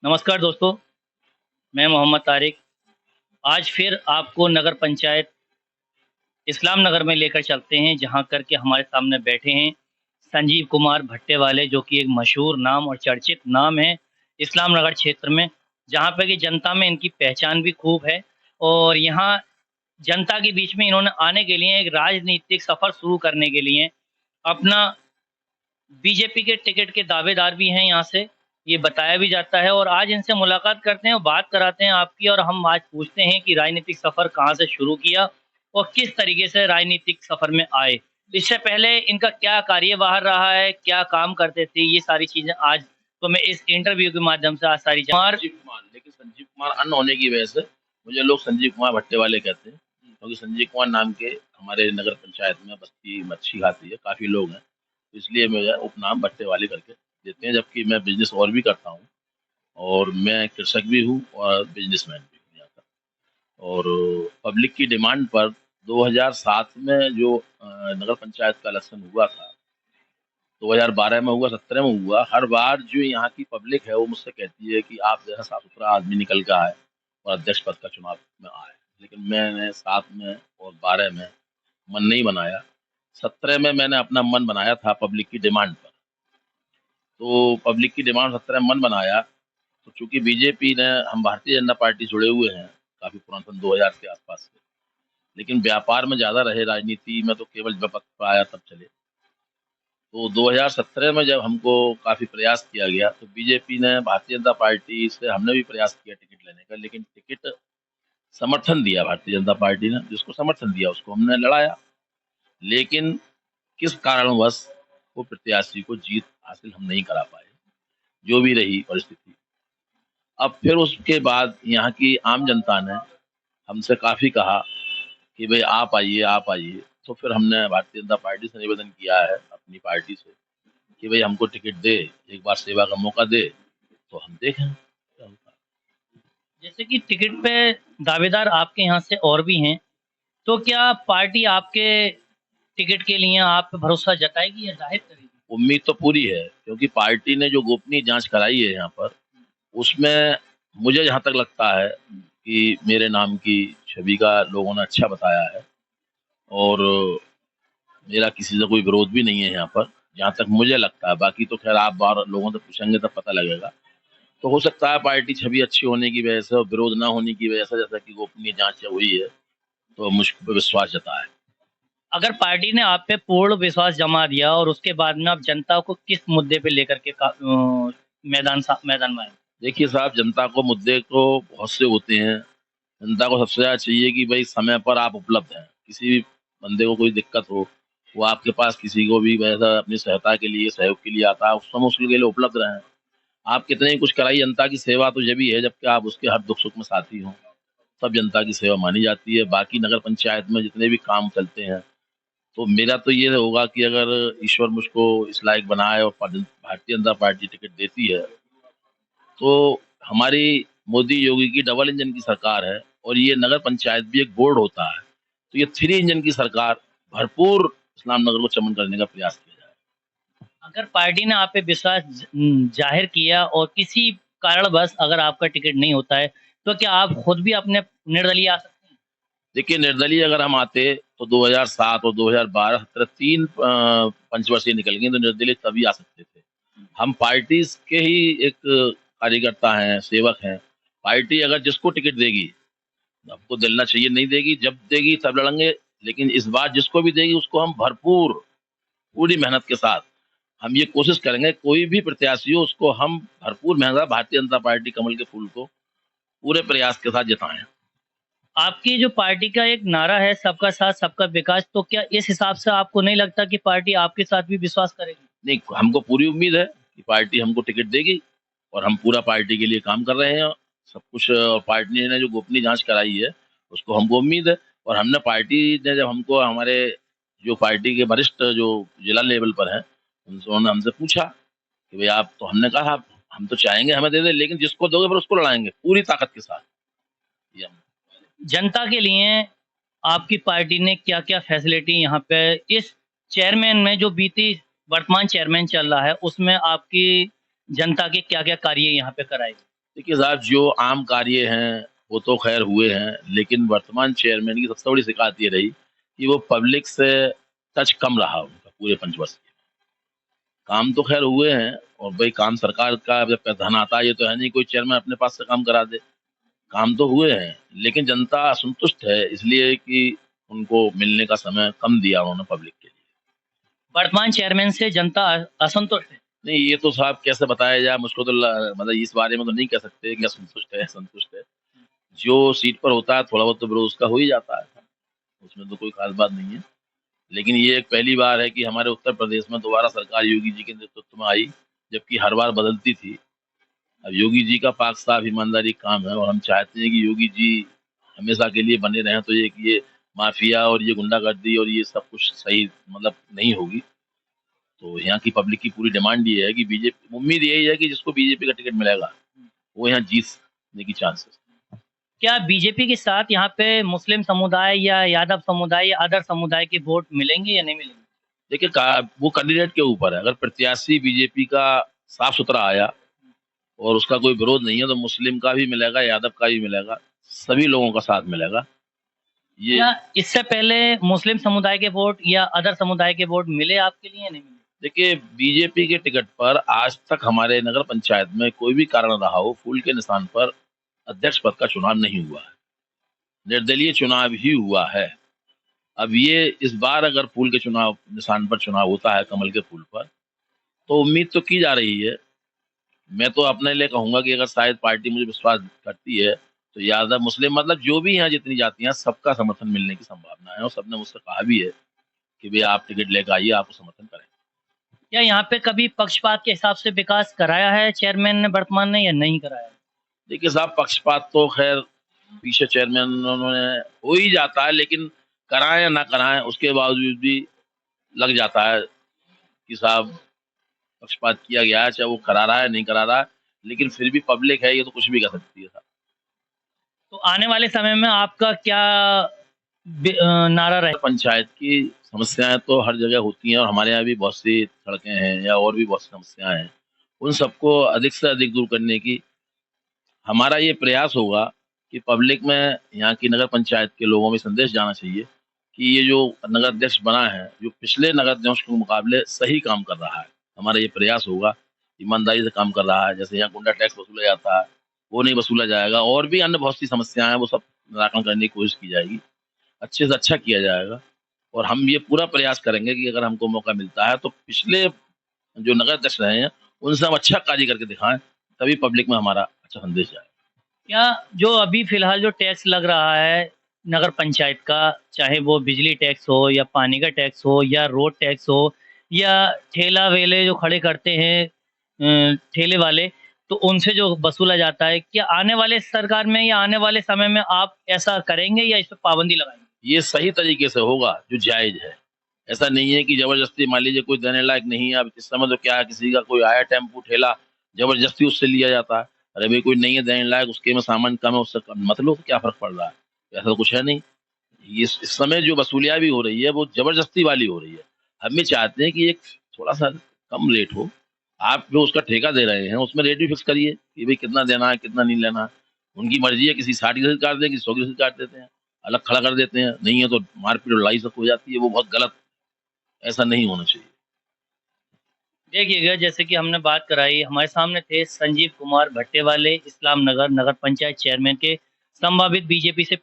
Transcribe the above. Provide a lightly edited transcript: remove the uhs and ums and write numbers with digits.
नमस्कार दोस्तों, मैं मोहम्मद तारिक। आज फिर आपको नगर पंचायत इस्लाम नगर में लेकर चलते हैं, जहाँ करके हमारे सामने बैठे हैं संजीव कुमार भट्टेवाले, जो कि एक मशहूर नाम और चर्चित नाम है इस्लाम नगर क्षेत्र में, जहाँ पे कि जनता में इनकी पहचान भी खूब है। और यहाँ जनता के बीच में इन्होंने आने के लिए एक राजनीतिक सफ़र शुरू करने के लिए अपना बीजेपी के टिकट के दावेदार भी हैं यहाँ से, ये बताया भी जाता है। और आज इनसे मुलाकात करते हैं और बात कराते हैं आपकी, और हम आज पूछते हैं कि राजनीतिक सफ़र कहाँ से शुरू किया और किस तरीके से राजनीतिक सफ़र में आए। इससे पहले इनका क्या कार्यभार रहा है, क्या काम करते थे, ये सारी चीज़ें आज तो मैं इस इंटरव्यू के माध्यम से आज सारी संजीव कुमार, लेकिन संजीव कुमार अन्य होने की वजह से मुझे लोग संजीव कुमार भट्टेवाले कहते हैं, क्योंकि संजीव कुमार नाम के हमारे नगर पंचायत में बस्ती मच्छी खाती है, काफ़ी लोग हैं, तो इसलिए मेरा उपनाम भट्टेवाले करके देते हैं। जबकि मैं बिजनेस और भी करता हूँ, और मैं कृषक भी हूँ और बिजनेसमैन भी हूँ यहाँ का। और पब्लिक की डिमांड पर 2007 में जो नगर पंचायत का इलेक्शन हुआ था, 2012 में हुआ, 17 में हुआ, हर बार जो यहाँ की पब्लिक है वो मुझसे कहती है कि आप जैसा साफ सुथरा आदमी निकल के आए और अध्यक्ष पद का चुनाव में आए। लेकिन मैंने 7 में और 12 में मन नहीं बनाया। 17 में मैंने अपना मन बनाया था पब्लिक की डिमांड पर। तो पब्लिक की डिमांड 17 में मन बनाया, तो चूंकि बीजेपी ने, हम भारतीय जनता पार्टी जुड़े हुए हैं काफी पुराना, सन 2000 के आसपास से, लेकिन व्यापार में ज्यादा रहे, राजनीति में तो केवल जब वक्त पर आया तब चले। तो 2017 में जब हमको काफ़ी प्रयास किया गया, तो बीजेपी ने, भारतीय जनता पार्टी से हमने भी प्रयास किया टिकट लेने का, लेकिन टिकट समर्थन दिया भारतीय जनता पार्टी ने, जिसको समर्थन दिया उसको हमने लड़ाया। लेकिन किस कारणवश वो प्रत्याशी को जीत हासिल हम नहीं करा पाए, जो भी रही परिस्थिति। अब फिर उसके बाद यहाँ की आम जनता ने हमसे काफ़ी कहा कि भाई आप आइए, आप आइए। तो फिर हमने भारतीय जनता पार्टी से निवेदन किया है, अपनी पार्टी से, कि भाई हमको टिकट दे, एक बार सेवा का मौका दे, तो हम देखें क्या होता है। जैसे कि टिकट पे दावेदार आपके यहाँ से और भी हैं, तो क्या पार्टी आपके टिकट के लिए आप पे भरोसा जताएगी या जाहिर करेगी? उम्मीद तो पूरी है, क्योंकि पार्टी ने जो गोपनीय जांच कराई है यहाँ पर, उसमें मुझे जहाँ तक लगता है कि मेरे नाम की छवि का लोगों ने अच्छा बताया है, और मेरा किसी से कोई विरोध भी नहीं है यहाँ पर, जहाँ तक मुझे लगता है। बाकी तो खैर आप बार लोगों से पूछेंगे तब पता लगेगा। तो हो सकता है पार्टी छवि अच्छी होने की वजह से और विरोध ना होने की वजह से, जैसा कि गोपनीय जांच हुई है, तो मुझ पे विश्वास जताया है। अगर पार्टी ने आप पे पूर्ण विश्वास जमा दिया और उसके बाद में आप जनता को किस मुद्दे पे लेकर के मैदान में आए? देखिए साहब, जनता को मुद्दे को बहुत से होते हैं। जनता को सबसे ज़्यादा चाहिए कि भाई समय पर आप उपलब्ध हैं। किसी भी बंदे को कोई दिक्कत हो, वो आपके पास किसी को भी वैसा अपनी सहायता के लिए, सहयोग के लिए आता है, उस समय उसके लिए उपलब्ध रहें। आप कितने ही कुछ कराइए, जनता की सेवा तो जब भी है जबकि आप उसके हर दुख सुख में साथी हों, तब जनता की सेवा मानी जाती है। बाकी नगर पंचायत में जितने भी काम चलते हैं, तो मेरा तो ये होगा कि अगर ईश्वर मुझको इस लायक बनाए और भारतीय जनता पार्टी टिकट देती है, तो हमारी मोदी योगी की डबल इंजन की सरकार है, और ये नगर पंचायत भी एक बोर्ड होता है, तो ये थ्री इंजन की सरकार भरपूर इस्लाम नगर को चमन करने का प्रयास किया जाए। अगर पार्टी ने आप पे विश्वास जाहिर किया और किसी कारणवश अगर आपका टिकट नहीं होता है, तो क्या आप खुद भी अपने निर्दलीय आ सकते हैं? देखिए, निर्दलीय अगर हम आते तो 2007 और 2012 17 तीन पंचवर्षीय निकल गई, तो निर्दलीय तभी आ सकते थे। हम पार्टी के ही एक कार्यकर्ता हैं, सेवक हैं। पार्टी अगर जिसको टिकट देगी, हमको दिलना चाहिए, नहीं देगी, जब देगी तब लड़ेंगे। लेकिन इस बार जिसको भी देगी उसको हम भरपूर, पूरी मेहनत के साथ हम ये कोशिश करेंगे, कोई भी प्रत्याशी हो उसको हम भरपूर मेहनत, भारतीय जनता पार्टी कमल के फूल को पूरे प्रयास के साथ जिताएं। आपकी जो पार्टी का एक नारा है सबका साथ सबका विकास, तो क्या इस हिसाब से आपको नहीं लगता कि पार्टी आपके साथ भी विश्वास करेगी? नहीं, हमको पूरी उम्मीद है कि पार्टी हमको टिकट देगी, और हम पूरा पार्टी के लिए काम कर रहे हैं सब कुछ। और पार्टी ने जो गोपनीय जांच कराई है उसको हमको उम्मीद है। और हमने, पार्टी ने जब हमको, हमारे जो पार्टी के वरिष्ठ जो जिला लेवल पर हैं, उन्होंने हमसे पूछा कि भाई आप, तो हमने कहा हम तो चाहेंगे हमें दे दे, लेकिन जिसको दोगे फिर उसको लड़ाएंगे पूरी ताकत के साथ। ये हम जनता के लिए आपकी पार्टी ने क्या-क्या फैसिलिटी यहाँ पे इस चेयरमैन में, जो बीती वर्तमान चेयरमैन चल रहा है, उसमें आपकी जनता के क्या-क्या कार्य यहाँ पे कराए? देखिए साहब, जो आम कार्य हैं वो तो खैर हुए हैं, लेकिन वर्तमान चेयरमैन की सबसे बड़ी शिकायत ये रही कि वो पब्लिक से टच कम रहा उनका पूरे 5 वर्ष में। काम तो खैर हुए हैं, और भाई काम सरकार का जब धन आता है, ये तो है नहीं कोई चेयरमैन अपने पास से काम करा दे। काम तो हुए हैं, लेकिन जनता असंतुष्ट है, इसलिए कि उनको मिलने का समय कम दिया उन्होंने पब्लिक के लिए। वर्तमान चेयरमैन से जनता असंतुष्ट है। नहीं, ये तो साहब कैसे बताया जाए, मुझको तो मतलब इस बारे में तो नहीं कह सकते कि असंतुष्ट है, संतुष्ट है। जो सीट पर होता है थोड़ा बहुत तो विरोध उसका हो ही जाता है, उसमें तो कोई खास बात नहीं है। लेकिन ये एक पहली बार है कि हमारे उत्तर प्रदेश में दोबारा सरकार योगी जी के नेतृत्व में आई, जबकि हर बार बदलती थी। अब योगी जी का पाक साफ ईमानदारी काम है, और हम चाहते हैं कि योगी जी हमेशा के लिए बने रहें, तो ये माफिया और ये गुंडागर्दी और ये सब कुछ सही मतलब नहीं होगी। तो यहाँ की पब्लिक की पूरी डिमांड ये है कि बीजेपी, उम्मीद यही है कि जिसको बीजेपी का टिकट मिलेगा वो यहाँ जीतने की चांसेस। क्या बीजेपी के साथ यहाँ पे मुस्लिम समुदाय या यादव समुदाय या अदर समुदाय के वोट मिलेंगे या नहीं मिलेंगे? देखिए वो कैंडिडेट के ऊपर है। अगर प्रत्याशी बीजेपी का साफ सुथरा आया और उसका कोई विरोध नहीं है, तो मुस्लिम का भी मिलेगा, यादव का भी मिलेगा, सभी लोगों का साथ मिलेगा। ये क्या इससे पहले मुस्लिम समुदाय के वोट या अदर समुदाय के वोट मिले आपके लिए या नहीं मिले? देखिए, बीजेपी के टिकट पर आज तक हमारे नगर पंचायत में कोई भी कारण रहा हो, फूल के निशान पर अध्यक्ष पद का चुनाव नहीं हुआ है, निर्दलीय चुनाव ही हुआ है। अब ये इस बार अगर फूल के चुनाव निशान पर चुनाव होता है, कमल के फूल पर, तो उम्मीद तो की जा रही है। मैं तो अपने लिए कहूंगा कि अगर शायद पार्टी मुझे विश्वास करती है, तो यादव मुस्लिम मतलब जो भी यहाँ जितनी जातियां, सबका समर्थन मिलने की संभावना है, और सबने मुझसे कहा भी है कि भाई आप टिकट लेकर आइए, आपको समर्थन करें। क्या यहाँ पे कभी पक्षपात के हिसाब से विकास कराया है चेयरमैन ने वर्तमान ने या नहीं कराया? देखिए साहब, पक्षपात तो खैर पीछे चेयरमैन उन्होंने हो ही जाता है, लेकिन कराएं या ना कराएं उसके बावजूद भी लग जाता है कि साहब पक्षपात किया गया है, चाहे वो करा रहा है नहीं करा रहा है, लेकिन फिर भी पब्लिक है, ये तो कुछ भी कर सकती है साहब। तो आने वाले समय में आपका क्या नारा रहे? पंचायत की समस्याएं तो हर जगह होती हैं, और हमारे यहाँ भी बहुत सी सड़कें हैं या और भी बहुत सी समस्याएं हैं। उन सबको अधिक से अधिक दूर करने की हमारा ये प्रयास होगा कि पब्लिक में, यहाँ की नगर पंचायत के लोगों में संदेश जाना चाहिए कि ये जो नगर अध्यक्ष बना है, जो पिछले नगर अध्यक्ष के मुकाबले सही काम कर रहा है। हमारा ये प्रयास होगा, ईमानदारी से काम कर रहा है। जैसे यहाँ गुंडा टैक्स वसूला जाता है, वो नहीं वसूला जाएगा, और भी अन्य बहुत सी समस्याएं हैं, वो सब निराकरण करने की कोशिश की जाएगी, अच्छे से अच्छा किया जाएगा। और हम ये पूरा प्रयास करेंगे कि अगर हमको मौका मिलता है तो पिछले जो नगर अध्यक्ष रहे हैं उनसे हम अच्छा कार्य करके दिखाएं, तभी पब्लिक में हमारा अच्छा संदेश जाए। क्या जो अभी फिलहाल जो टैक्स लग रहा है नगर पंचायत का, चाहे वो बिजली टैक्स हो या पानी का टैक्स हो या रोड टैक्स हो या ठेला वेले जो खड़े करते हैं ठेले वाले, तो उनसे जो वसूला जाता है, क्या आने वाले सरकार में या आने वाले समय में आप ऐसा करेंगे या इस पर पाबंदी लगाएंगे? ये सही तरीके से होगा जो जायज है। ऐसा नहीं है कि जबरदस्ती, मान लीजिए कोई देने लायक नहीं है, अब इस समय तो क्या है, किसी का कोई आया टेम्पू ठेला, जबरदस्ती उससे लिया जाता है। अरे भाई, कोई नहीं है देने लायक, उसके में सामान कम है, उससे कम मत लो, तो क्या फर्क पड़ रहा है? ऐसा तो कुछ है नहीं। ये इस समय जो वसूलियाँ भी हो रही है वो जबरदस्ती वाली हो रही है। हम भी चाहते हैं कि एक थोड़ा सा कम रेट हो। आप जो उसका ठेका दे रहे हैं उसमें रेट भी फिक्स करिए कि भाई कितना देना है, कितना नहीं लेना है। उनकी मर्जी है, किसी 60 की रसीद काट दें, किसी 100 की रसीद काट देते हैं, अलग खड़ा कर देते हैं। नहीं है तो मारपीट और लड़ाई तक हो जाती है, वो बहुत गलत, ऐसा नहीं होना चाहिए। देखिएगा, जैसे कि हमने बात कराई, हमारे सामने थे संजीव कुमार भट्टे वाले, इस्लाम नगर नगर पंचायत चेयरमैन के संभावित बीजेपी से